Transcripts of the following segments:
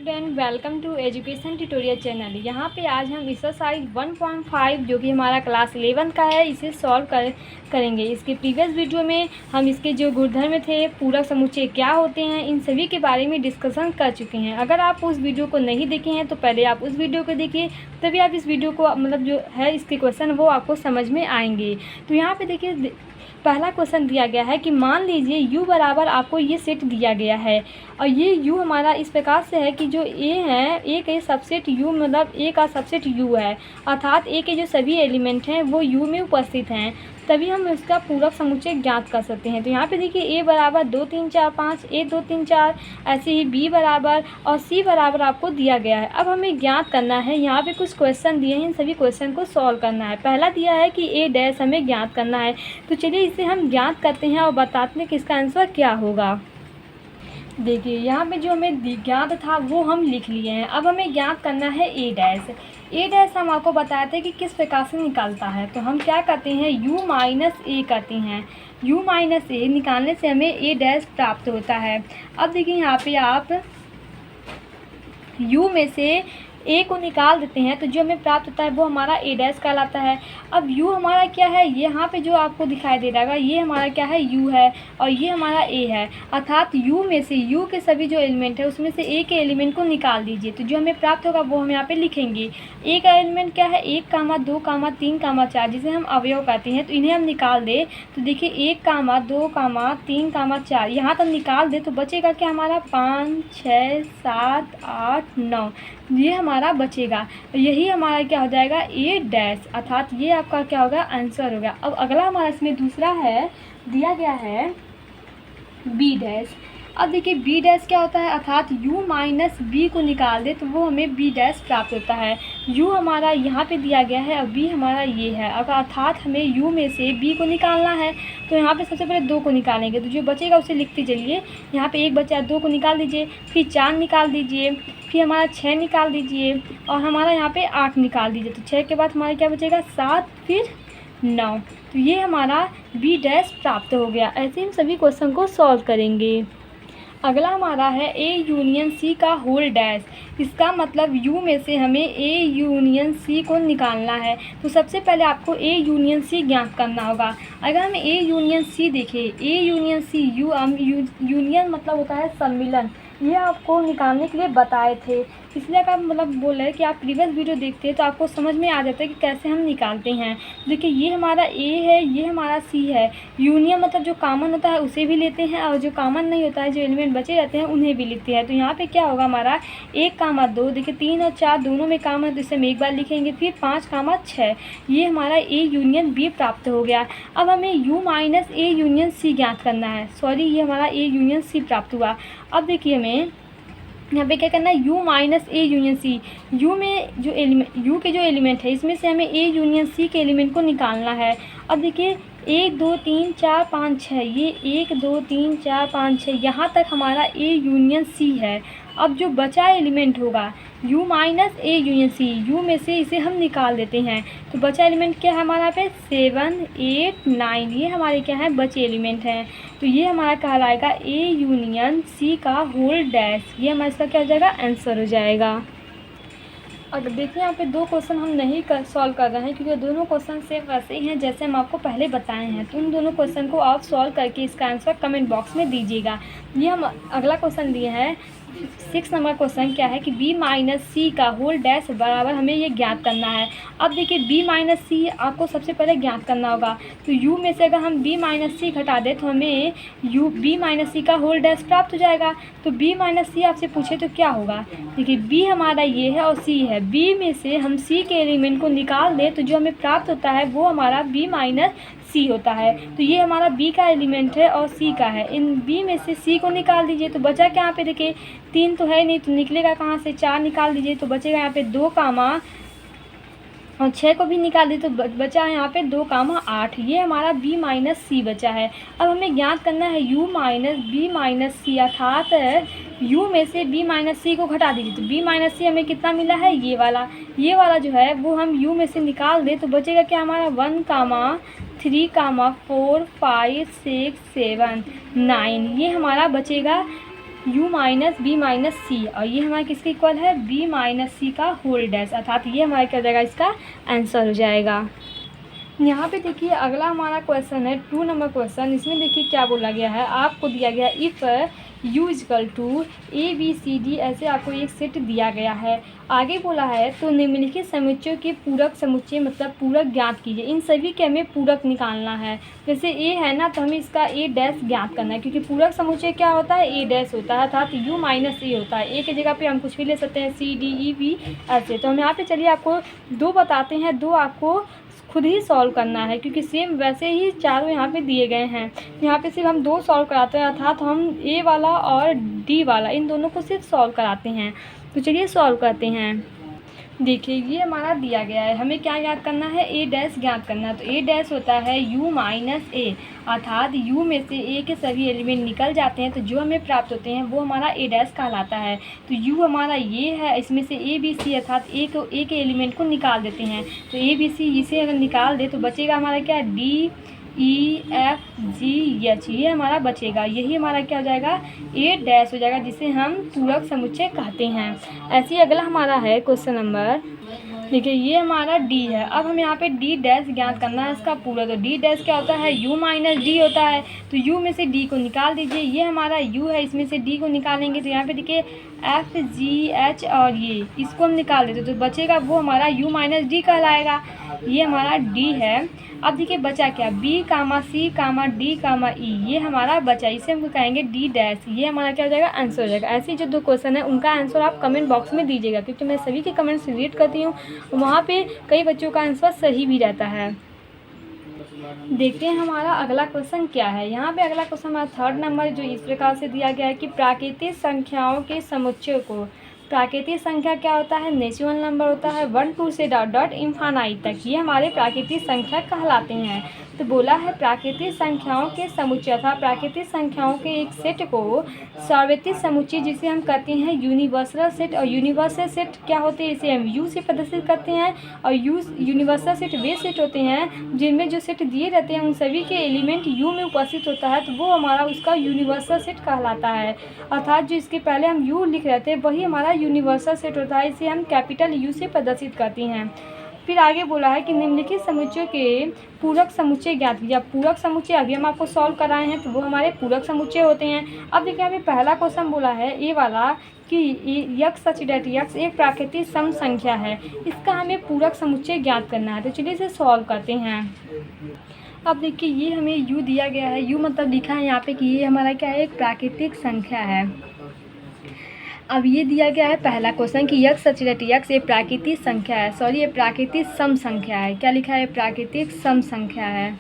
Student, welcome to education tutorial channel. यहाँ पे आज हम एक्सरसाइज 1.5 जो कि हमारा क्लास 11 का है, इसे सॉल्व करेंगे। इसके प्रीवियस वीडियो में हम इसके जो गुणधर्म थे, पूरक समुच्चय क्या होते हैं, इन सभी के बारे में डिस्कशन कर चुके हैं। अगर आप उस वीडियो को नहीं देखे हैं तो पहले आप उस वीडियो को देखिए, तभी आप इस वीडियो को जो है इसके क्वेश्चन वो आपको समझ में आएंगे। तो यहाँ पर देखिए, पहला क्वेश्चन दिया गया है कि मान लीजिए u बराबर आपको ये सेट दिया गया है और ये u हमारा इस प्रकार से है कि जो a है, a के सबसेट u मतलब a का सबसेट u है, अर्थात a के जो सभी एलिमेंट हैं वो u में उपस्थित हैं, तभी हम इसका पूरक समुच्चय ज्ञात कर सकते हैं। तो यहाँ पे देखिए a बराबर 2 3 4 5, a 2 3 4, ऐसे ही b बराबर और c बराबर आपको दिया गया है। अब हमें ज्ञात करना है, यहाँ पे कुछ क्वेश्चन दिए हैं, इन सभी क्वेश्चन को सॉल्व करना है। पहला दिया है कि a डैश हमें ज्ञात करना है, तो चलिए इसे हम ज्ञात करते हैं और बताते हैं कि इसका आंसर क्या होगा। देखिए यहाँ पे जो हमें ज्ञात था वो हम लिख लिए हैं। अब हमें ज्ञात करना है ए डैश। ए डैश हम आपको बताए थे कि किस प्रकार से निकालता है, तो हम क्या करते हैं, u माइनस ए करते हैं। u माइनस ए निकालने से हमें ए डैश प्राप्त होता है। अब देखिए यहाँ पे आप u में से a को निकाल देते हैं तो जो हमें प्राप्त होता है वो हमारा a डैश कहलाता है। अब u हमारा क्या है, यहाँ पे जो आपको दिखाई दे रहा है ये हमारा क्या है, u है और ये हमारा a है, अर्थात u में से u के सभी जो एलिमेंट है उसमें से a के एलिमेंट को निकाल दीजिए। तो जो हमें प्राप्त होगा वो हम यहाँ पे लिखेंगे। a का एलिमेंट क्या है, 1, 2, 3, 4, जिसे हम अवयव कहते हैं। तो इन्हें हम निकाल दे तो देखिए 1, 2, 3, 4, यहाँ तक निकाल दे तो बचेगा क्या हमारा 5, 6, 7, 8, 9, ये हमारा बचेगा। यही हमारा क्या हो जाएगा, ए डैश, अर्थात ये आपका क्या होगा, आंसर होगा। अब अगला हमारा इसमें दूसरा है, दिया गया है बी डैश। अब देखिए बी डैश क्या होता है, अर्थात u माइनस बी को निकाल दे तो वो हमें बी डैश प्राप्त होता है। u हमारा यहाँ पे दिया गया है और b हमारा ये है, अगर अर्थात हमें u में से b को निकालना है तो यहाँ पे सबसे पहले 2 को निकालेंगे, तो जो बचेगा उसे लिखते चलिए। यहाँ पे 1 बचा, 2 को निकाल दीजिए, फिर 4 निकाल दीजिए, फिर हमारा 6 निकाल दीजिए और हमारा यहाँ पे 8 निकाल दीजिए। तो 6 के बाद हमारा क्या बचेगा, 7, फिर 9। तो ये हमारा बी डैश प्राप्त हो गया। ऐसे हम सभी क्वेश्चन को सॉल्व करेंगे। अगला हमारा है ए यूनियन सी का होल डैश। इसका मतलब u में से हमें ए यूनियन सी को निकालना है, तो सबसे पहले आपको ए यूनियन सी ज्ञात करना होगा। अगर हम ए यूनियन सी देखें, ए यूनियन सी यूनियन मतलब होता है सम्मिलन, ये आपको निकालने के लिए बताए थे, इसलिए अगर मतलब बोल रहे हैं कि आप प्रीवियस वीडियो देखते हैं तो आपको समझ में आ जाता है कि कैसे हम निकालते हैं। देखिए ये हमारा ए है, ये हमारा सी है। यूनियन मतलब जो कॉमन होता है उसे भी लेते हैं और जो कॉमन नहीं होता है, जो एलिमेंट बचे रहते हैं उन्हें भी लिखते हैं। तो यहाँ पे क्या होगा हमारा 1, 2, देखिए 3 और 4 दोनों में कॉमन है तो इसे हम एक बार लिखेंगे, फिर 5, 6, ये हमारा ए यूनियन बी प्राप्त हो गया। अब हमें u minus A union C ज्ञात करना है, सॉरी ये हमारा ए यूनियन सी प्राप्त हुआ। अब देखिए हमें यहाँ पे क्या करना है, u minus A union C, u में जो u के जो एलिमेंट है इसमें से हमें a यूनियन c के एलिमेंट को निकालना है। अब देखिए 1, 2, 3, 4, 5, 6, ये 1, 2, 3, 4, 5, 6 यहाँ तक हमारा a यूनियन c है। अब जो बचा एलिमेंट होगा u minus A union C, u में से इसे हम निकाल देते हैं, तो बचा एलिमेंट क्या है हमारा पे 7, 8, 9, ये हमारे क्या है, बचे एलिमेंट हैं। तो ये हमारा कहलाएगा ए यूनियन सी का होल डैश, ये हमारा इसका क्या हो जाएगा, आंसर हो जाएगा। अगर देखिए यहाँ पे 2 क्वेश्चन हम नहीं सॉल्व कर रहे हैं क्योंकि दोनों क्वेश्चन सेम वैसे ही हैं जैसे हम आपको पहले बताए हैं, तो उन दोनों क्वेश्चन को आप सॉल्व करके इसका आंसर कमेंट बॉक्स में दीजिएगा। ये हम अगला क्वेश्चन दिए हैं 6 नंबर क्वेश्चन क्या है कि b माइनस सी का होल डैश बराबर हमें ये ज्ञात करना है। अब देखिए b माइनस सी आपको सबसे पहले ज्ञात करना होगा, तो u में से अगर हम b माइनस सी घटा दें तो हमें b माइनस सी का होल डैश प्राप्त हो जाएगा। तो b माइनस सी आपसे पूछे तो क्या होगा, देखिए b हमारा ये है और c है, b में से हम c के एलिमेंट को निकाल दें तो जो हमें प्राप्त होता है वो हमारा b माइनस सी होता है। तो ये हमारा b का एलिमेंट है और c का है, इन b में से c को निकाल दीजिए तो बचा क्या यहाँ पे, देखिए 3 तो है नहीं तो निकलेगा कहाँ से, 4 निकाल दीजिए तो बचेगा यहाँ पे 2, और 6 को भी निकाल दी तो बचा है यहाँ पे 2, 8, ये हमारा b माइनस सी बचा है। अब हमें ज्ञात करना है u माइनस b माइनस सी, अर्थात u में से b माइनस सी को घटा दीजिए तो b माइनस सी हमें कितना मिला है, ये वाला जो है वो हम u में से निकाल दे तो बचेगा क्या हमारा 1, 3, 4, 5, 6, 7, 9, ये हमारा बचेगा u माइनस बी माइनस सी, और ये हमारा किसके इक्वल है, b माइनस सी का होल डैश, अर्थात ये हमारा क्या हो जाएगा, इसका आंसर हो जाएगा। यहाँ पे देखिए अगला हमारा क्वेश्चन है 2 नंबर क्वेश्चन। इसमें देखिए क्या बोला गया है, आपको दिया गया if u equal to A B C D, ऐसे आपको एक सेट दिया गया है। आगे बोला है तो निम्नलिखित समुच्चयों के पूरक समुच्चय मतलब पूरक ज्ञात कीजिए। इन सभी के हमें पूरक निकालना है। जैसे ए है ना, तो हमें इसका ए डैश ज्ञात करना है, क्योंकि पूरक समुच्चय क्या होता है, ए डैश होता है, अर्थात u माइनस ए होता है। ए की जगह पे हम कुछ भी ले सकते हैं, सी डी ई बी ऐसे। तो हम यहाँ पे चलिए आपको 2 बताते हैं, 2 आपको खुद ही सॉल्व करना है, क्योंकि सेम वैसे ही चारों यहाँ पे दिए गए हैं। यहाँ पे सिर्फ हम 2 सॉल्व कराते हैं, अर्थात हम ए वाला और डी वाला इन दोनों को सिर्फ सॉल्व कराते हैं। तो चलिए सॉल्व करते हैं। देखिए ये हमारा दिया गया है, हमें क्या ज्ञात करना है, ए डैश ज्ञात करना है। तो ए डैश होता है u माइनस ए, अर्थात u में से ए के सभी एलिमेंट निकल जाते हैं, तो जो हमें प्राप्त होते हैं वो हमारा ए डैश कहलाता है। तो u हमारा ये है, इसमें से ए बी सी अर्थात ए के एलिमेंट को निकाल देते हैं। तो ए बी सी इसे अगर निकाल दे तो बचेगा हमारा क्या, D E F G H, ये हमारा बचेगा। यही हमारा क्या हो जाएगा, ए डैश हो जाएगा, जिसे हम पूरक समुच्चय कहते हैं। ऐसे ही अगला हमारा है क्वेश्चन नंबर, देखिए ये हमारा डी है। अब हम यहाँ पे डी डैश ज्ञात करना है इसका पूरा। तो डी डैश क्या होता है, u माइनस डी होता है। तो u में से d को निकाल दीजिए, ये हमारा u है, इसमें से d को निकालेंगे तो यहाँ पे देखिए एफ जी एच और ये इसको हम निकाल देते तो बचेगा वो हमारा u माइनस डी कहलाएगा। ये हमारा d है। अब देखिए बचा क्या, b कामा c कामा d कामा e, ये हमारा बचा, इसे हम कहेंगे d डैश। ये हमारा क्या हो जाएगा, आंसर हो जाएगा। ऐसे ही जो 2 क्वेश्चन है उनका आंसर आप कमेंट बॉक्स में दीजिएगा, क्योंकि मैं सभी के कमेंट्स रीड करती हूँ, वहाँ पे कई बच्चों का आंसर सही भी रहता है। देखते हैं हमारा अगला क्वेश्चन क्या है। यहाँ पे अगला क्वेश्चन हमारा 3rd नंबर, जो इस प्रकार से दिया गया है कि प्राकृतिक संख्याओं के समुच्चय को, प्राकृतिक संख्या क्या होता है, नेचुरल नंबर होता है 1 2 से डॉट डॉट इन्फानाइट तक, ये हमारे प्राकृतिक संख्या कहलाते हैं। तो बोला है प्राकृतिक संख्याओं के समुच्चय था, प्राकृतिक संख्याओं के एक सेट को सार्वत्रिक समुच्चय जिसे हम कहते हैं यूनिवर्सल सेट। और यूनिवर्सल सेट क्या होते हैं, इसे हम यू से प्रदर्शित करते हैं। और यूनिवर्सल सेट वे सेट होते हैं जिनमें जो सेट दिए रहते हैं उन सभी के एलिमेंट यू में उपस्थित होता है, तो वो हमारा उसका यूनिवर्सल सेट कहलाता है। अर्थात जो इसके पहले हम यू लिख रहे थे वही हमारा यूनिवर्सल सेट होता है, इसे हम कैपिटल यू से प्रदर्शित करते हैं। फिर आगे बोला है कि निम्नलिखित समुच्चय के पूरक समुच्चय ज्ञात कीजिए। पूरक समुच्चय अभी हम आपको सॉल्व कराए हैं, तो वो हमारे पूरक समुच्चय होते हैं। अब देखिए हमें पहला क्वेश्चन बोला है ए वाला कि यक्स सच डेट यक्स एक प्राकृतिक सम संख्या है, इसका हमें पूरक समुच्चय ज्ञात करना है। तो चलिए इसे सॉल्व करते हैं। अब देखिए ये हमें u दिया गया है, u मतलब लिखा है यहाँ पे कि ये हमारा क्या है, एक प्राकृतिक संख्या है। अब ये दिया गया है पहला क्वेश्चन कि यक्स सच डेट यक्स ये प्राकृतिक संख्या है, सॉरी ये प्राकृतिक सम संख्या है। क्या लिखा है, प्राकृतिक सम संख्या है।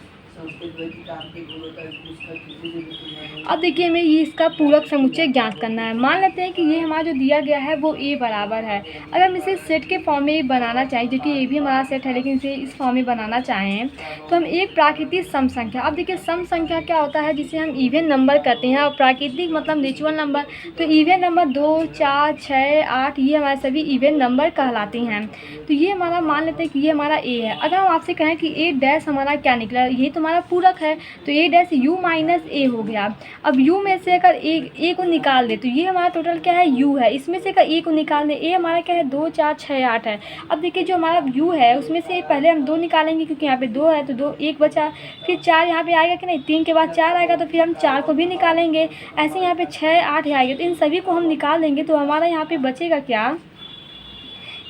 अब देखिए हमें ये इसका पूरक समुच्चय ज्ञात करना है। मान लेते हैं कि ये हमारा जो दिया गया है वो a बराबर है। अगर हम इसे सेट के फॉर्म में बनाना चाहें, जो कि ये भी हमारा सेट है लेकिन इसे इस फॉर्म में बनाना चाहें, तो हम एक प्राकृतिक सम संख्या, अब देखिए सम संख्या क्या होता है, जिसे हम इवन नंबर कहते हैं, और प्राकृतिक मतलब नेचुरल नंबर। तो इवन नंबर 2 4 6 8 ये हमारे सभी इवन नंबर कहलाते हैं। तो ये हमारा मान लेते हैं कि ये हमारा a है। अगर हम आपसे कहें कि a डैश हमारा क्या निकला, ये तो हमारा पूरक है, तो a dash u minus a हो गया। अब u में से अगर a को निकाल दे तो ये हमारा टोटल क्या है, u है। इसमें से अगर a को निकाल दे, a हमारा क्या है 2 4 6 8 है। अब देखिए जो हमारा u है उसमें से पहले हम 2 निकालेंगे, क्योंकि यहाँ पे 2 है तो 2 1 बचा, फिर 4 यहाँ पे आएगा कि नहीं, 3 के बाद 4 आएगा तो फिर हम 4 को भी निकालेंगे। ऐसे यहाँ पे 6 8 आएगा, तो इन सभी को हम निकाल देंगे तो हमारा यहाँ पे बचेगा क्या,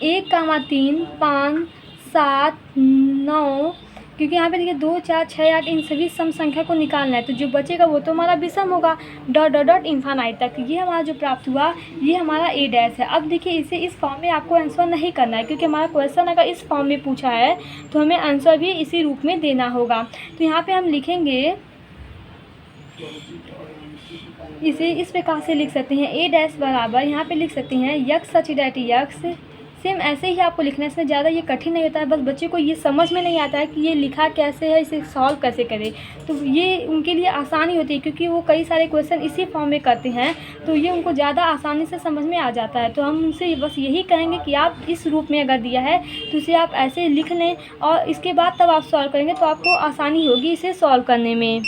1 3 5 7 9, क्योंकि यहाँ पे देखिए 2 4 6 8 इन सभी सम संख्या को निकालना है, तो जो बचेगा वो तो हमारा विषम होगा डॉट डॉट डॉट इन्फानाइट तक। ये हमारा जो प्राप्त हुआ ये हमारा a डैश है। अब देखिए इसे इस फॉर्म में आपको आंसर नहीं करना है, क्योंकि हमारा क्वेश्चन अगर इस फॉर्म में पूछा है तो हमें आंसर भी इसी रूप में देना होगा। तो यहाँ पर हम लिखेंगे, इसे इस प्रकार से लिख सकते हैं, a डैश बराबर यहाँ पे लिख सकते हैं यक्स सच डेट यक्स। सेम ऐसे ही आपको लिखना है, इसमें ज़्यादा ये कठिन नहीं होता है, बस बच्चे को ये समझ में नहीं आता है कि ये लिखा कैसे है, इसे सॉल्व कैसे करें। तो ये उनके लिए आसानी होती है, क्योंकि वो कई सारे क्वेश्चन इसी फॉर्म में करते हैं, तो ये उनको ज़्यादा आसानी से समझ में आ जाता है। तो हम उनसे बस यही कहेंगे कि आप इस रूप में अगर दिया है तो इसे आप ऐसे लिख लें, और इसके बाद तब आप सॉल्व करेंगे तो आपको आसानी होगी इसे सॉल्व करने में।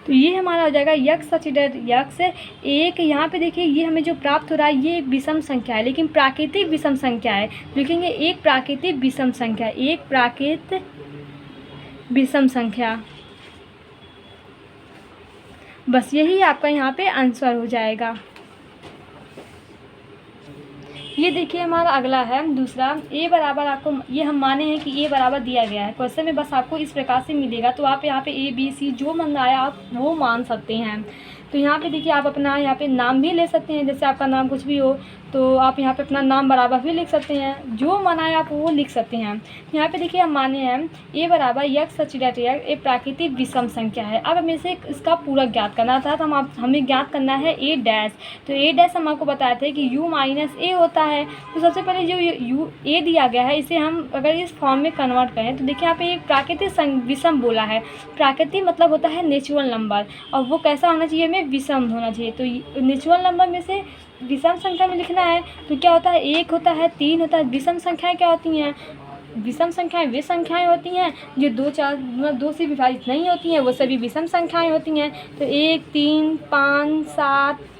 तो ये हमारा हो जाएगा यक्स सच दैट यक्स एक, यहाँ पे देखिए ये हमें जो प्राप्त हो रहा है ये एक विषम संख्या है, लेकिन प्राकृतिक विषम संख्या है। लिखेंगे एक प्राकृतिक विषम संख्या, एक प्राकृतिक विषम संख्या। बस यही आपका यहाँ पे आंसर हो जाएगा। ये देखिए हमारा अगला है दूसरा, ए बराबर, आपको ये हम माने हैं कि ए बराबर दिया गया है क्वेश्चन में, बस आपको इस प्रकार से मिलेगा। तो आप यहाँ पे ए बी सी जो मन आया आप वो मान सकते हैं। तो यहाँ पे देखिए आप अपना यहाँ पे नाम भी ले सकते हैं, जैसे आपका नाम कुछ भी हो तो आप यहाँ पे अपना नाम बराबर भी लिख सकते हैं, जो मन आए आप वो लिख सकते हैं। तो यहाँ पे देखिए हम माने हैं ए बराबर यक्स सच दैट यक्स एक प्राकृतिक विषम संख्या है। अब हमें से इसका पूरा ज्ञात करना था, तो हमें ज्ञात करना है ए डैश। तो ए डैश हम आपको बताए थे कि यू माइनस ए होता है। तो सबसे पहले जो यू ए दिया गया है इसे हम अगर इस फॉर्म में कन्वर्ट करें तो देखिए यहाँ पे एक प्राकृतिक विषम बोला है। प्राकृतिक मतलब होता है नेचुरल नंबर, और वो कैसा होना चाहिए, हमें विषम होना चाहिए। तो नेचुरल नंबर में से विषम संख्या में लिखना है तो क्या होता है, एक होता है, तीन होता है। विषम संख्याएं क्या होती हैं, विषम संख्याएं वे संख्याएं होती हैं जो दो चार मतलब दो से विभाजित नहीं होती हैं, वो सभी विषम संख्याएं होती हैं। तो 1 3 5 7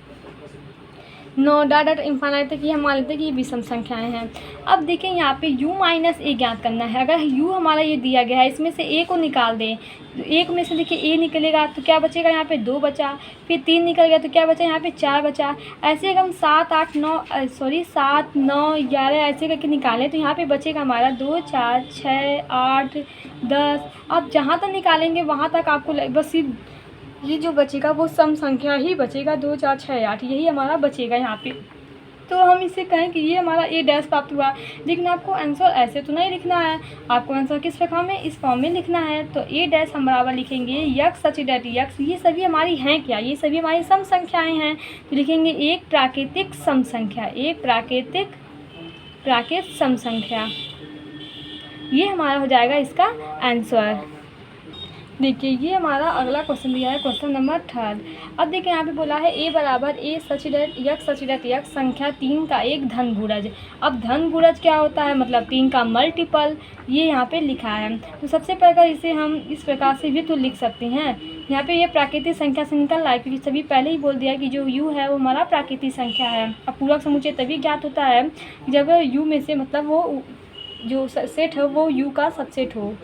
9 डाट इन्फानाइट तक ये हम मान लेते हैं कि ये विषम संख्याएं हैं। अब देखें यहाँ पे u माइनस ए ज्ञात करना है। अगर u हमारा ये दिया गया है, इसमें से a को निकाल दें तो एक में से देखिए a निकलेगा तो क्या बचेगा, यहाँ पे 2 बचा, फिर 3 निकल गया तो क्या बचा, यहाँ पे 4 बचा। ऐसे अगर हम 7 9 11 ऐसे करके निकालें तो यहाँ पे बचेगा हमारा 2 4 6 8 10। अब जहाँ तक निकालेंगे वहाँ तक आपको बस ये जो बचेगा वो सम संख्या ही बचेगा, 2 4 6 8 यही हमारा बचेगा यहाँ पे। तो हम इसे कहें कि ये हमारा ए डैश प्राप्त हुआ। लेकिन आपको आंसर ऐसे तो नहीं लिखना है, आपको आंसर किस फॉर्म में, इस फॉर्म में लिखना है। तो ए डैश हम बराबर लिखेंगे यक्स सच दैट यक्स, ये सभी हमारी हैं क्या, ये सभी हमारी सम संख्याएँ हैं। तो लिखेंगे एक प्राकृतिक सम संख्या, एक प्राकृतिक सम संख्या, ये हमारा हो जाएगा इसका आंसर। देखिए ये हमारा अगला क्वेश्चन दिया है, क्वेश्चन नंबर 3। अब देखिए यहाँ पे बोला है ए बराबर ए सच दैट यक्स संख्या 3 का एक धन गुणज। अब धन गुणज क्या होता है, मतलब 3 का मल्टीपल, ये यहाँ पे लिखा है। तो सबसे पहले इसे हम इस प्रकार से भी तो लिख सकते हैं। यहाँ पे ये प्राकृतिक संख्या से निकल रहा है क्योंकि सभी पहले ही बोल दिया कि जो u है वो हमारा प्राकृतिक संख्या है। अब पूरक समुच्चय तभी ज्ञात होता है जब u में से मतलब वो जो सेट है वो u का सबसेट हो।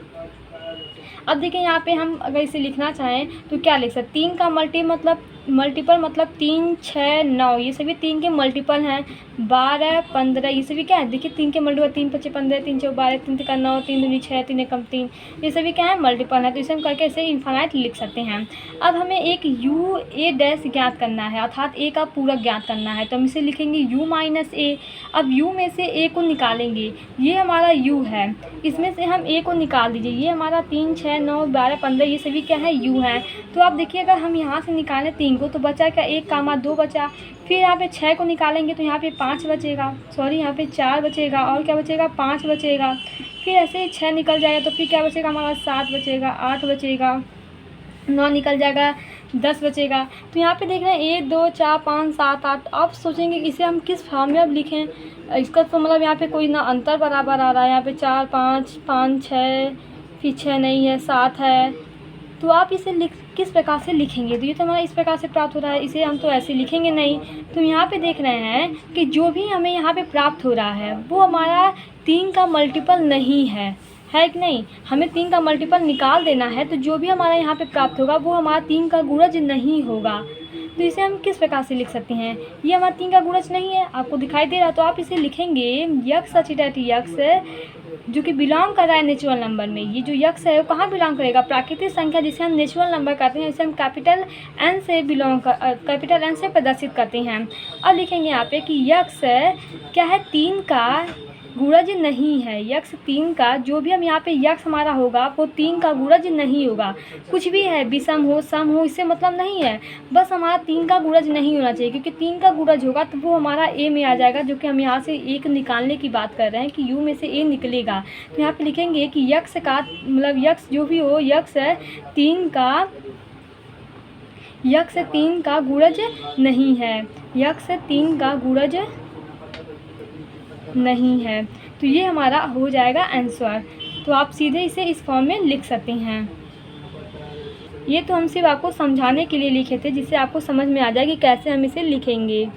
अब देखिए यहाँ पे हम अगर इसे लिखना चाहें तो क्या लिख सकते, 3 का मल्टीपल मतलब 3 6 9, ये सभी 3 के मल्टीपल हैं। 12 15 ये सभी क्या है, देखिए 3 के मल्टीपल, 3 5 15 3 4 12 3 3 9 3 2 6 3 1 3, ये सभी क्या है, मल्टीपल है। तो इसे हम करके इसे इन्फानाइट लिख सकते हैं। अब हमें एक यू ए डैश ज्ञात करना है, अर्थात ए का पूरक ज्ञात करना है। तो हम इसे लिखेंगे यू माइनस ए। अब यू में से ए को निकालेंगे, ये हमारा यू है, इसमें से हम ए को निकाल दीजिए, ये हमारा 3 6 9 12 15 ये सभी क्या है, यू है। तो आप देखिए अगर हम यहाँ से निकालें 3 को तो बचा क्या, 1 कामा 2 बचा। फिर यहाँ पे 6 को निकालेंगे तो यहाँ पे 5 बचेगा, सॉरी यहाँ पे 4 बचेगा, और क्या बचेगा, 5 बचेगा। फिर ऐसे ही 6 निकल जाएगा तो फिर क्या बचेगा हमारा, 7 बचेगा, 8 बचेगा, 9 निकल जाएगा, 10 बचेगा। तो यहाँ पे देख रहे हैं 1 2 4 5 7 8। आप सोचेंगे इसे हम किस फॉर्म में अब लिखें, इसका तो मतलब यहाँ पे कोई ना अंतर बराबर आ रहा है। यहाँ पे 4 5 5 6, फिर 6 नहीं है, 7 है। तो आप इसे किस प्रकार से लिखेंगे, तो ये तो हमारा इस प्रकार से प्राप्त हो रहा है, इसे हम तो ऐसे लिखेंगे नहीं। तो यहाँ पे देख रहे हैं कि जो भी हमें यहाँ पे प्राप्त हो रहा है वो हमारा 3 का मल्टीपल नहीं है कि नहीं, हमें 3 का मल्टीपल निकाल देना है। तो जो भी हमारा यहाँ पे प्राप्त होगा वो हमारा 3 का गुणज नहीं होगा। तो इसे हम किस प्रकार से लिख सकते हैं, ये हमारा 3 का गुणज नहीं है, आपको दिखाई दे रहा। तो आप इसे लिखेंगे यक्स सच दैट यक्स जो कि बिलोंग कर रहा है नेचुरल नंबर में। ये जो यक्स है वो कहाँ बिलोंग करेगा, प्राकृतिक संख्या जिसे हम नेचुरल नंबर कहते हैं, इसे हम कैपिटल एन से प्रदर्शित करते हैं। अब लिखेंगे यहाँ पे कि यक्स क्या है, 3 का गुणज नहीं है। यक्स 3 का, जो भी हम यहाँ पे यक्स हमारा होगा वो 3 का गुणज नहीं होगा। कुछ भी है, विषम हो सम हो, इससे मतलब नहीं है, बस हमारा 3 का गुणज नहीं होना चाहिए। क्योंकि 3 का गुणज होगा तो वो हमारा ए में आ जाएगा, जो कि हम यहाँ से एक निकालने की बात कर रहे हैं कि यू में से ए निकलेगा। तो यहाँ पे लिखेंगे कि यक्स का मतलब यक्स जो भी हो, यक्स 3 का गुणज नहीं है, यक्स 3 का गुणज नहीं है। तो ये हमारा हो जाएगा आंसर। तो आप सीधे इसे इस फॉर्म में लिख सकते हैं। ये तो हम सिर्फ आपको समझाने के लिए लिखे थे, जिससे आपको समझ में आ जाए कि कैसे हम इसे लिखेंगे।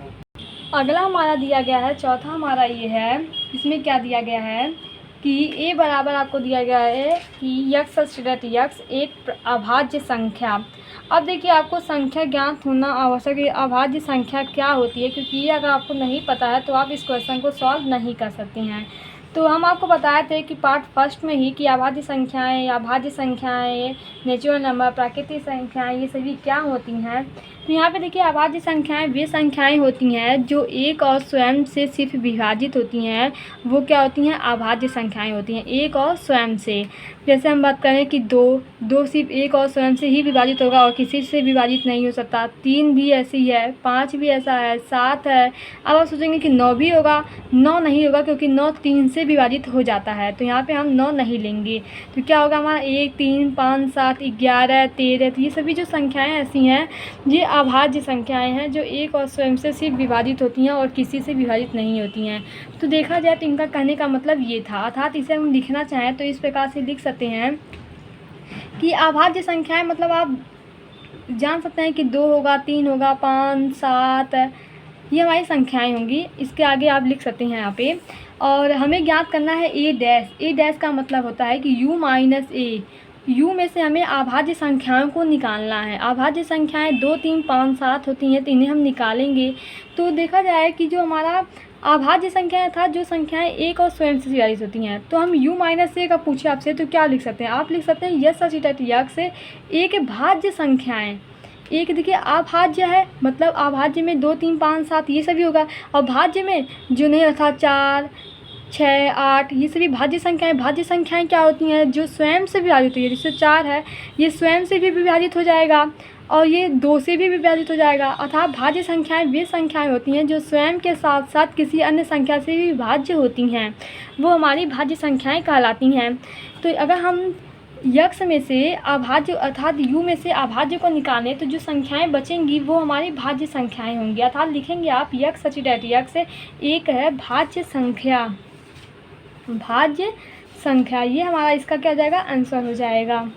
अगला हमारा दिया गया है, चौथा हमारा ये है, इसमें क्या दिया गया है कि ए बराबर आपको दिया गया है कि यक्स सच यक्स एक अभाज्य संख्या। अब देखिए, आपको संख्या ज्ञात होना आवश्यक है। अभाज्य संख्या क्या होती है, क्योंकि ये अगर आपको नहीं पता है तो आप इस क्वेश्चन को सॉल्व नहीं कर सकते हैं। तो हम आपको बताए थे कि पार्ट फर्स्ट में ही कि अभाज्य संख्याएं, नेचुरल नंबर, प्राकृतिक संख्याएं, ये सभी क्या होती हैं। तो यहाँ पे देखिए, अभाज्य संख्याएं वे संख्याएं होती हैं जो एक और स्वयं से सिर्फ विभाजित होती हैं। वो क्या होती हैं, अभाज्य संख्याएं होती हैं, एक और स्वयं से। जैसे हम बात करें कि दो सिर्फ एक और स्वयं से ही विभाजित होगा और किसी से विभाजित नहीं हो सकता। 3 भी ऐसी है, 5 भी ऐसा है, 7 है। अब आप सोचेंगे कि 9 भी होगा, 9 नहीं होगा, क्योंकि 9 3 से विभाजित हो जाता है। तो यहाँ पे हम 9 नहीं लेंगे। तो क्या होगा हमारा 1, 3, 5, 7, 11, 13। तो ये सभी जो संख्याएँ ऐसी हैं, ये अभाज्य संख्याएँ हैं जो एक और स्वयं से सिर्फ विभाजित होती हैं और किसी से विभाजित नहीं होती हैं। तो देखा जाए तो इनका कहने का मतलब ये था, अर्थात इसे हम लिखना चाहें तो इस प्रकार से लिख सकते हैं कि अभाज्य संख्याएं, मतलब आप जान सकते हैं कि 2 होगा, 3 होगा, 5, 7, ये हमारी संख्याएं होंगी। इसके आगे आप लिख सकते हैं यहाँ पे। और हमें ज्ञात करना है ए डैश का मतलब होता है कि u माइनस ए। u में से हमें अभाज्य संख्याओं को निकालना है। अभाज्य संख्याएं 2, 3, 5, 7 होती हैं, तो इन्हें हम निकालेंगे। तो देखा जाए कि जो हमारा अभाज्य संख्याएं था, जो संख्याएं एक और स्वयं से विभाजित होती हैं, तो हम u माइनस ए का पूछे आपसे तो क्या लिख सकते हैं, आप लिख सकते हैं यस सच यक्स से एक भाज्य संख्याएं। एक देखिए अभाज्य है, मतलब अभाज्य में 2, 3, 5, 7 ये सभी होगा, और भाज्य में जो नहीं रखा 4, 6, 8 ये सभी भाज्य संख्याएं। भाज्य संख्याएं क्या होती हैं, जो स्वयं से विभाजित होती है। जैसे 4 है, ये स्वयं से भी विभाजित हो जाएगा और ये 2 से भी विभाजित हो जाएगा। अर्थात भाज्य संख्याएं वे संख्याएं होती हैं जो स्वयं के साथ साथ किसी अन्य संख्या से भी विभाज्य होती हैं, वो हमारी भाज्य संख्याएं कहलाती हैं। तो अगर हम यक्स में से अभाज्य अर्थात यू में से अभाज्य को निकालें तो जो संख्याएं बचेंगी वो हमारी भाज्य संख्याएं होंगी। अर्थात लिखेंगे आप यक्स सच यक्स एक है भाज्य संख्या। ये हमारा इसका क्या हो जाएगा, आंसर हो जाएगा।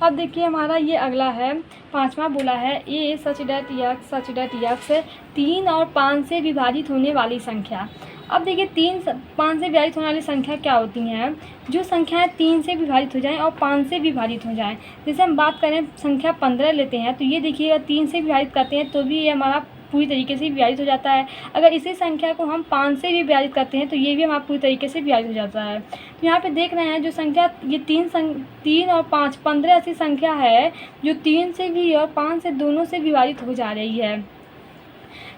अब देखिए हमारा ये अगला है, 5वां बोला है ए सच यक्स 3 और 5 से विभाजित होने वाली संख्या। अब देखिए 3, 5 से विभाजित होने वाली संख्या क्या होती हैं, जो संख्याएं 3 से विभाजित हो जाएं और 5 से विभाजित हो जाएं। जैसे हम बात करें संख्या 15 लेते हैं, तो ये देखिएगा 3 से विभाजित करते हैं तो भी ये हमारा पूरी तरीके से विभाजित हो जाता है। अगर इसी संख्या को हम 5 से भी विभाजित करते हैं तो ये भी हमारा पूरी तरीके से विभाजित हो जाता है। तो यहाँ पे देख रहे हैं जो संख्या ये 3 और 5, 15 ऐसी संख्या है जो 3 से भी और 5 से दोनों से विभाजित हो जा रही है।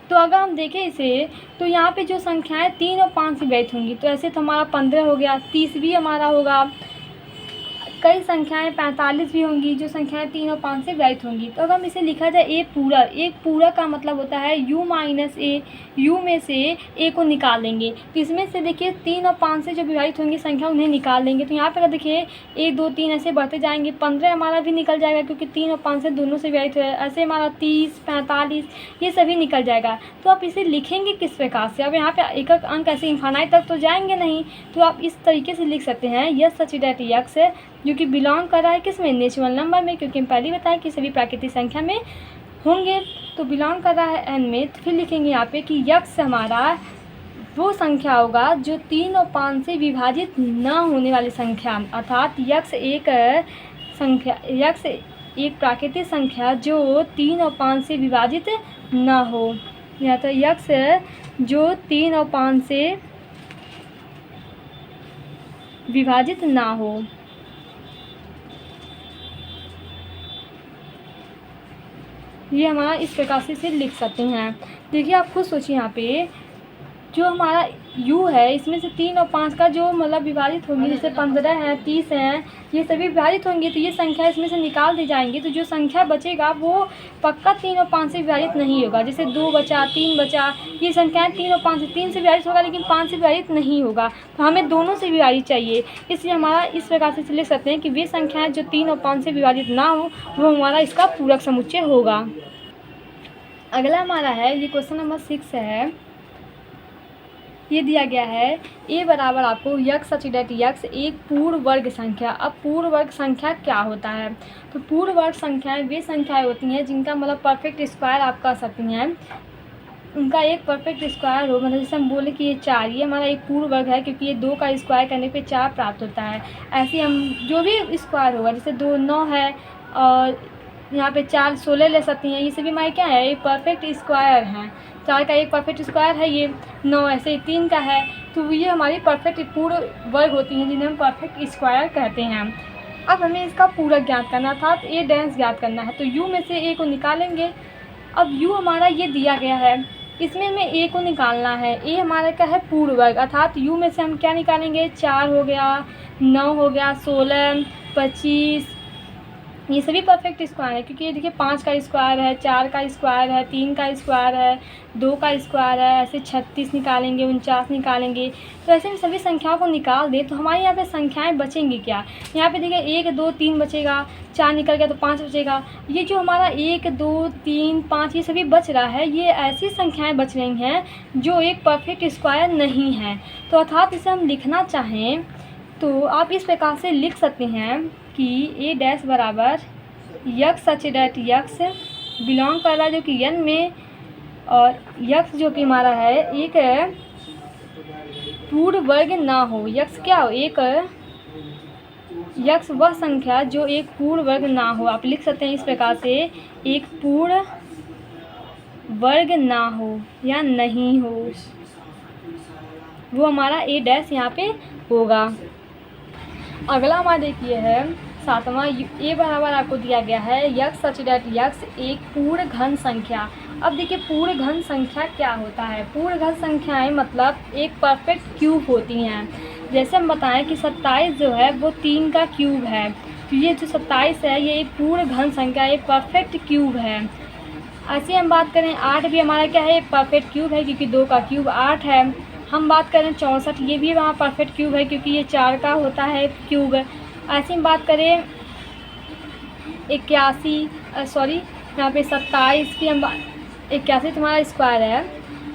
तो अगर हम देखें इसे तो यहाँ पे जो संख्याएं 3 और 5 से विभाजित होंगी, तो ऐसे तो हमारा 15 हो गया, 30 भी हमारा होगा, कई संख्याएं 45 भी होंगी जो संख्याएं 3 और 5 से विभाजित होंगी। तो अगर हम इसे लिखा जाए एक पूरा का मतलब होता है u माइनस ए। u में से a को निकाल लेंगे, तो इसमें से देखिए 3 और 5 से जो विभाजित होंगी संख्या उन्हें निकाल लेंगे। तो यहाँ पर देखिए 1, 2, 3 ऐसे बढ़ते जाएंगे, 15 हमारा भी निकल जाएगा क्योंकि 3 और 5 से दोनों से विभाजित है। ऐसे हमारा 30, 45 ये सभी निकल जाएगा। तो आप इसे लिखेंगे किस प्रकार से, अब यहाँ पे एक एक अंक ऐसे इनफाइनाइट तक तो जाएंगे नहीं, तो आप इस तरीके से लिख सकते हैं यस सच यक्स जो कि बिलोंग कर रहा है किस में, नेचुरल नंबर में, क्योंकि हम पहले बताया कि सभी प्राकृतिक संख्या में होंगे, तो बिलोंग कर रहा है n में। तो फिर लिखेंगे यहाँ पे कि यक्स हमारा वो संख्या होगा जो 3 और 5 से विभाजित न होने वाली संख्या। अर्थात यक्स एक प्राकृतिक संख्या जो 3 और 5 से विभाजित न हो, या तो यक्स जो 3 और 5 से विभाजित ना हो। ये हमारा इस प्रकार से लिख सकते हैं। देखिए आप खुद सोचिए, यहाँ पे जो हमारा u है इसमें से 3 और 5 का जो मतलब विभाजित होंगी, जैसे 15 है, 30 हैं, ये सभी विभाजित होंगी, तो ये संख्या इसमें से निकाल दी जाएंगी। तो जो संख्या बचेगा वो पक्का 3 और 5 से विभाजित नहीं होगा। जैसे 2 बचा, 3 बचा, ये संख्याएं 3 और 5 से 3 से विभाजित होगा लेकिन 5 से विभाजित नहीं होगा। तो हमें दोनों से विभाजित चाहिए, इसलिए हमारा इस प्रकार से लिख सकते हैं कि वे संख्याएँ जो 3 और 5 से विभाजित ना हो वो हमारा इसका पूरक समुच्चय होगा। अगला हमारा है ये क्वेश्चन नंबर 6 है ये दिया गया है ए बराबर आपको यक्स सच दैट यक्स एक पूर्ण वर्ग संख्या। अब पूर्ण वर्ग संख्या क्या होता है? तो पूर्ण वर्ग संख्याएं वे संख्याएं होती हैं जिनका मतलब परफेक्ट स्क्वायर आप कह सकती हैं, उनका एक परफेक्ट स्क्वायर हो। मतलब जैसे हम बोले कि ये 4, ये हमारा एक पूर्ण वर्ग है क्योंकि ये 2 का स्क्वायर करने पे 4 प्राप्त होता है। ऐसे हम जो भी स्क्वायर होगा, जैसे 2 9 है और यहाँ पे 4 16 ले सकती हैं। ये सभी हमारे क्या है, एक परफेक्ट स्क्वायर हैं। 4 का एक परफेक्ट स्क्वायर है, ये 9 ऐसे 3 का है। तो ये हमारी परफेक्ट पूर्ण वर्ग होती हैं जिन्हें हम परफेक्ट स्क्वायर कहते हैं। अब हमें इसका पूरक ज्ञात करना था, तो ए डैश ज्ञात करना है। तो यू में से ए को निकालेंगे। अब यू हमारा ये दिया गया है, इसमें हमें ए को निकालना है। ए हमारा क्या है, पूर्ण वर्ग, अर्थात यू में से हम क्या निकालेंगे, 4 हो गया, 9 हो गया, 16 25, ये सभी परफेक्ट स्क्वायर है क्योंकि ये देखिए 5 का स्क्वायर है, 4 का स्क्वायर है, 3 का स्क्वायर है, 2 का स्क्वायर है। ऐसे 36 निकालेंगे, 49 निकालेंगे। तो ऐसे में सभी संख्याओं को निकाल दें तो हमारे यहाँ पे संख्याएं बचेंगी क्या? यहाँ पे देखिए 1 2 3 बचेगा, 4 निकल गया तो 5 बचेगा। ये जो हमारा 1 2 3 5 ये सभी बच रहा है, ये ऐसी संख्याएँ बच रही हैं जो एक परफेक्ट स्क्वायर नहीं है। तो अर्थात इसे हम लिखना चाहें तो आप इस प्रकार से लिख सकते हैं कि ए डैश बराबर x such that x belong कर रहा है जो कि n में, और यक्स जो कि हमारा है एक पूर्ण वर्ग ना हो। यक्स क्या हो, एक यक्स वह संख्या जो एक पूर्ण वर्ग ना हो। आप लिख सकते हैं इस प्रकार से, एक पूर्ण वर्ग ना हो या नहीं हो, वो हमारा ए डैश यहाँ पे होगा। अगला हमारा देखिए है 7वां, ए बराबर आपको दिया गया है यक्स सच दैट यक्स एक पूर्ण घन संख्या। अब देखिए पूर्ण घन संख्या क्या होता है? पूर्ण घन संख्याएं मतलब एक परफेक्ट क्यूब होती हैं। जैसे हम बताएं कि 27 जो है वो 3 का क्यूब है, तो ये जो 27 है ये एक पूर्ण घन संख्या, एक परफेक्ट क्यूब है। ऐसे हम बात करें 8 भी हमारा क्या है, एक परफेक्ट क्यूब है क्योंकि 2 का क्यूब 8 है। हम बात करें 64, ये भी वहाँ परफेक्ट क्यूब है क्योंकि ये 4 का होता है क्यूब। ऐसे हम बात करें 81 यहाँ पे 27 की हम 81 तुम्हारा स्क्वायर है।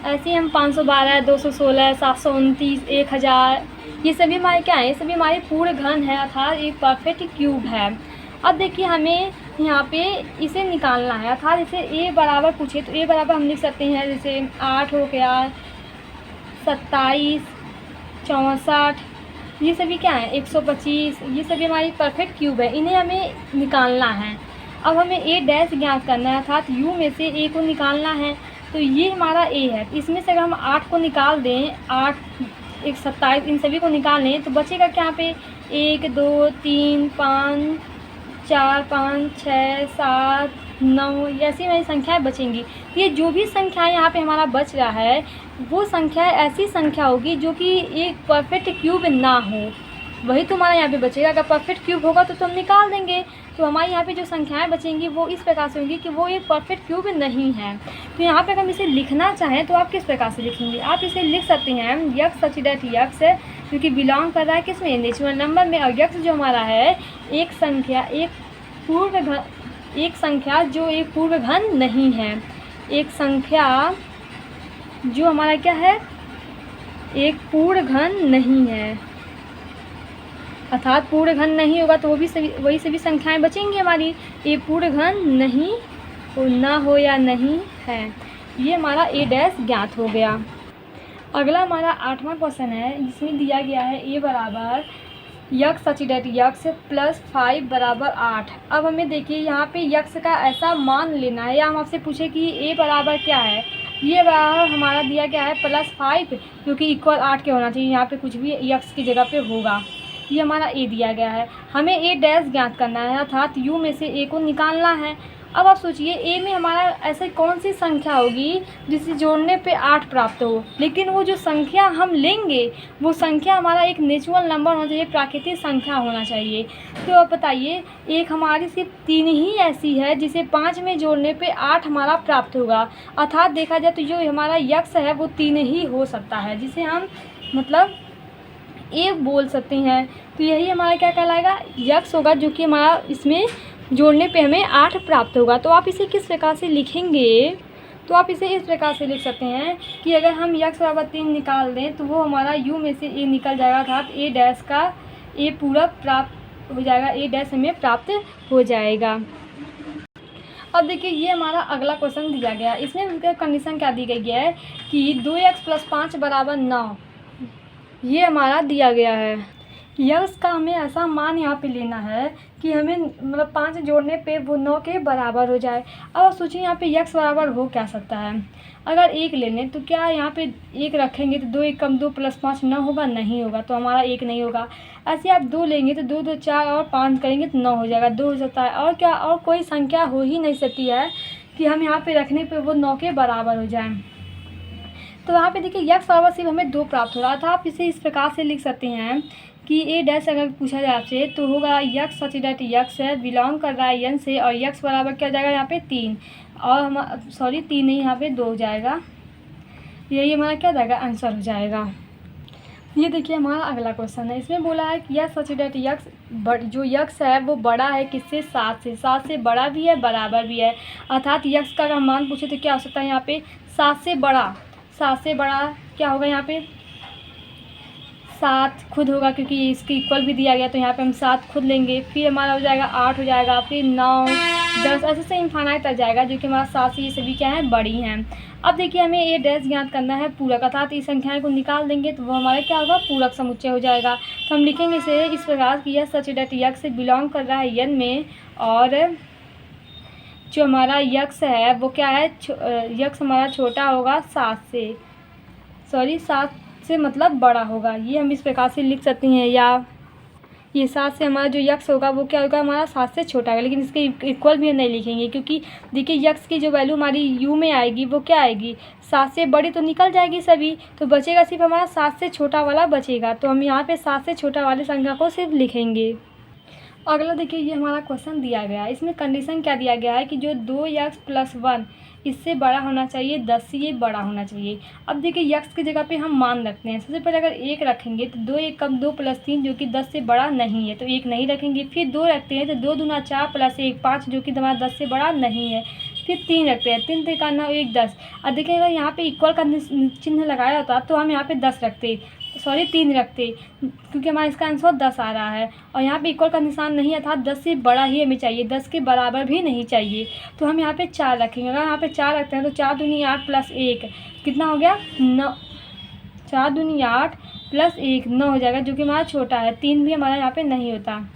ऐसे ही हम 512 216 729 1000 ये सभी हमारे क्या है, ये सभी हमारे पूर्ण घन है अर्थात एक परफेक्ट क्यूब है। अब देखिए हमें यहाँ पे इसे निकालना है, अर्थात इसे ए बराबर पूछे तो ए बराबर हम लिख सकते हैं जैसे 8 हो गया, 27 64 ये सभी क्या है 125, ये सभी हमारी परफेक्ट क्यूब है, इन्हें हमें निकालना है। अब हमें ए डैश ज्ञात करना है अर्थात यू में से ए को निकालना है। तो ये हमारा ए है, इसमें से अगर हम 8 को निकाल दें, 8 1 27 इन सभी को निकाल लें तो बचेगा क्या पे 1 2 3 5 4 5 6 7 9 ऐसी हमारी संख्याएं बचेंगी। ये जो भी संख्याएं यहाँ पे हमारा बच रहा है वो संख्या ऐसी संख्या होगी जो कि एक परफेक्ट क्यूब ना हो, वही तो हमारा यहाँ पे बचेगा। अगर परफेक्ट क्यूब होगा तो हम निकाल देंगे। तो हमारे यहाँ पे जो संख्याएं बचेंगी वो इस प्रकार से होंगी कि वो एक परफेक्ट क्यूब नहीं है। तो यहाँ पे अगर हम इसे लिखना चाहें तो आप किस प्रकार से लिखेंगे? आप इसे लिख सकते हैं यक्स सच दैट यक्स क्योंकि बिलोंग कर रहा है किसमें, नेचुरल नंबर में, और यक्स जो हमारा है एक संख्या जो एक पूर्ण घन नहीं है, एक संख्या जो हमारा क्या है, एक पूर्ण घन नहीं है। अर्थात पूर्ण घन नहीं होगा तो वही सभी संख्याएं बचेंगी हमारी। ये पूर्ण घन नहीं हो, ना हो या नहीं है, ये हमारा ए डैश ज्ञात हो गया। अगला हमारा 8वां क्वेश्चन है, जिसमें दिया गया है ए बराबर x such that x plus 5 बराबर 8। अब हमें देखिए यहाँ पे यक्स का ऐसा मान लेना है, या हम आपसे पूछे कि ए बराबर क्या है, ये बराबर हमारा दिया गया है +5 क्योंकि इक्वल 8 के होना चाहिए, यहाँ पे कुछ भी यक्स की जगह पे होगा। ये हमारा ए दिया गया है, हमें ए डैश ज्ञात करना है अर्थात यू में से ए को निकालना है। अब आप सोचिए ए में हमारा ऐसे कौन सी संख्या होगी जिसे जोड़ने पे 8 प्राप्त हो, लेकिन वो जो संख्या हम लेंगे वो संख्या हमारा एक नेचुरल नंबर होना चाहिए, प्राकृतिक संख्या होना चाहिए। तो अब बताइए एक हमारी सिर्फ 3 ही ऐसी है जिसे 5 में जोड़ने पे 8 हमारा प्राप्त होगा। अर्थात देखा जाए तो जो हमारा यक्स है वो 3 ही हो सकता है, जिसे हम मतलब ए बोल सकते हैं। तो यही हमारा क्या कहलाएगा, यक्स होगा, जो कि हमारा इसमें जोड़ने पे हमें 8 प्राप्त होगा। तो आप इसे किस प्रकार से लिखेंगे, तो आप इसे इस प्रकार से लिख सकते हैं कि अगर हम x बराबर 3 निकाल दें तो वो हमारा u में से a निकल जाएगा, अर्थात a डैश का a पूरा प्राप्त हो जाएगा, a डैश हमें प्राप्त हो जाएगा। अब देखिए ये हमारा अगला क्वेश्चन दिया गया, इसमें उनका कंडीशन क्या दी गई है कि 2x + 5 = 9, ये हमारा दिया गया है। यक्स का हमें ऐसा मान यहाँ पे लेना है कि हमें मतलब 5 जोड़ने पे वो 9 के बराबर हो जाए। अब आप सोचिए यहाँ पे यक्स बराबर हो क्या सकता है। अगर 1 ले लें तो क्या यहाँ पे 1 रखेंगे तो 2 × 1 = 2 + 5 9 होगा, नहीं होगा, तो हमारा 1 नहीं होगा। ऐसे आप 2 लेंगे तो 2 × 2 = 4 और 5 करेंगे तो 9 हो जाएगा, 2 हो सकता है। और क्या, और कोई संख्या हो ही नहीं सकती है कि हम यहाँ पे रखने पर वो 9 के बराबर हो जाए। तो यहाँ पे देखिए यक्स बराबर सिर्फ हमें 2 प्राप्त हो रहा था। आप इसे इस प्रकार से लिख सकते हैं कि a डैश अगर पूछा जाए आपसे तो होगा यक्स सच दैट यक्स है बिलोंग कर रहा है n से, और यक्स बराबर क्या हो जाएगा यहाँ पे 3, और हम 3 नहीं, यहाँ पे 2 हो जाएगा। यही हमारा क्या हो जाएगा, आंसर हो जाएगा। ये देखिए हमारा अगला क्वेश्चन है, इसमें बोला है कि यक्स सच दैट यक्स, जो यक्स है वो बड़ा है किससे, 7 से बड़ा भी है बराबर भी है, अर्थात यक्स का अगर हम मान पूछे तो क्या हो सकता है यहाँ पे 7 से बड़ा। 7 से बड़ा क्या होगा, यहाँ पे 7 खुद होगा क्योंकि इसके इक्वल भी दिया गया, तो यहाँ पे हम 7 खुद लेंगे, फिर हमारा हो जाएगा 8 हो जाएगा, फिर 9 10 ऐसे से इनफाइनाइट तक जाएगा, जो कि हमारा 7 से ये सभी क्या है, बड़ी हैं। अब देखिए हमें a डैश ज्ञात करना है पूरक, अर्थात इस संख्याएं को निकाल देंगे तो वो हमारा क्या होगा, पूरक समुच्चय हो जाएगा। तो हम लिखेंगे इसे इस प्रकार कि यह सच दैट यक्स से बिलोंग कर रहा है n में, और जो हमारा यक्स है वो क्या है, यक्स हमारा छोटा होगा 7 से मतलब बड़ा होगा। ये हम इस प्रकार से लिख सकते हैं, या ये 7 से हमारा जो यक्स होगा वो क्या होगा, हमारा 7 से छोटा होगा, लेकिन इसके इक्वल भी हम नहीं लिखेंगे क्योंकि देखिए यक्स की जो वैल्यू हमारी u में आएगी वो क्या आएगी, 7 से बड़ी तो निकल जाएगी सभी, तो बचेगा सिर्फ हमारा 7 से छोटा वाला बचेगा, तो हम यहाँ पे 7 से छोटा वाले संख्या को सिर्फ लिखेंगे। अगला देखिए ये हमारा क्वेश्चन दिया गया है, इसमें कंडीशन क्या दिया गया है कि जो 2x + 1 इससे बड़ा होना चाहिए, 10 से ये बड़ा होना चाहिए। अब देखिए यक्स की जगह पे हम मान रखते हैं, सबसे पहले अगर 1 रखेंगे तो 2 × 1 = 2 + 3 जो कि 10 से बड़ा नहीं है, तो 1 नहीं रखेंगे। फिर 2 रखते हैं तो 2 दूना 4 + 1 5 जो कि हमारा 10 से बड़ा नहीं है। फिर 3 रखते हैं, 3 × 3 = 1 10। अब देखिए अगर यहाँ पे इक्वल का चिन्ह लगाया होता तो हम यहाँ पे 10 रखते, 3 रखते, क्योंकि हमारा इसका आंसर 10 आ रहा है, और यहाँ पे इक्वल का निशान नहीं है, था 10 से बड़ा ही हमें चाहिए, 10 के बराबर भी नहीं चाहिए, तो हम यहाँ पे 4 रखेंगे। अगर यहाँ पे 4 रखते हैं तो 4 दूनी 8 + 1 कितना हो गया, 9, 4 दूनी 8 + 1 9 हो जाएगा, जो कि हमारा छोटा है, 3 भी हमारा यहाँ पे नहीं होता।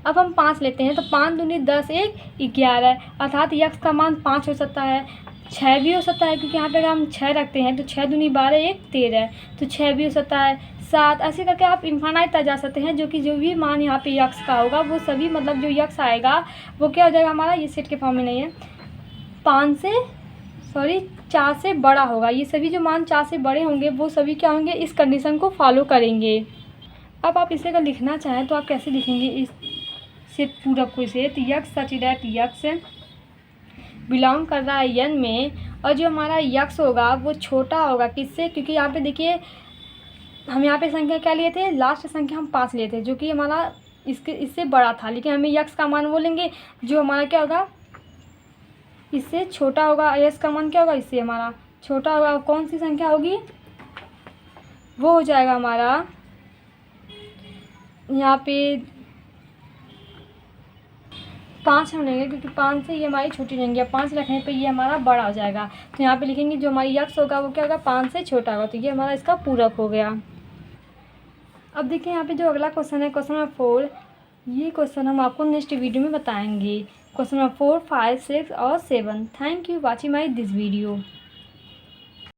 अब हम 5 लेते हैं तो 5 दूनी 10 1 11, अर्थात यक्स का मान 5 हो सकता है, 6 भी हो सकता है, क्योंकि यहाँ पे अगर हम 6 रखते हैं तो 6 दूनी 12 1 13, तो 6 भी हो सकता है, 7, ऐसे करके आप इनफाइनाइट तक जा सकते हैं, जो कि जो भी मान यहाँ पे यक्स का होगा वो सभी मतलब जो यक्स आएगा वो क्या हो जाएगा हमारा, ये सेट के फॉर्म में नहीं है, 4 से बड़ा होगा। ये सभी जो मान 4 से बड़े होंगे वो सभी क्या होंगे, इस कंडीशन को फॉलो करेंगे। अब आप इसे अगर लिखना चाहें तो आप कैसे लिखेंगे इस से पूरक को, इसे तो x such that x belong कर रहा है n में, और जो हमारा यक्स होगा वो छोटा होगा किससे, क्योंकि यहाँ पे देखिए हम यहाँ पे संख्या क्या लिए थे, लास्ट संख्या हम 5 लिए थे जो कि हमारा इससे बड़ा था, लेकिन हमें यक्स का मान वो लेंगे जो हमारा क्या होगा, इससे छोटा होगा। यक्स का मान क्या होगा, इससे हमारा छोटा होगा, कौन सी संख्या होगी, वो हो जाएगा हमारा यहाँ पे 5 हम लेंगे, क्योंकि 5 से ये हमारी छोटी रहेंगी, 5 रखने पे ये हमारा बड़ा हो जाएगा, तो यहाँ पे लिखेंगे जो हमारी यक्स होगा वो क्या होगा, 5 से छोटा होगा, तो ये हमारा इसका पूरक हो गया। अब देखिए यहाँ पे जो अगला क्वेश्चन है, क्वेश्चन नंबर 4, ये क्वेश्चन हम आपको नेक्स्ट वीडियो में बताएंगे, क्वेश्चन नंबर 4 5 6 और 7। Thank you watching my this video.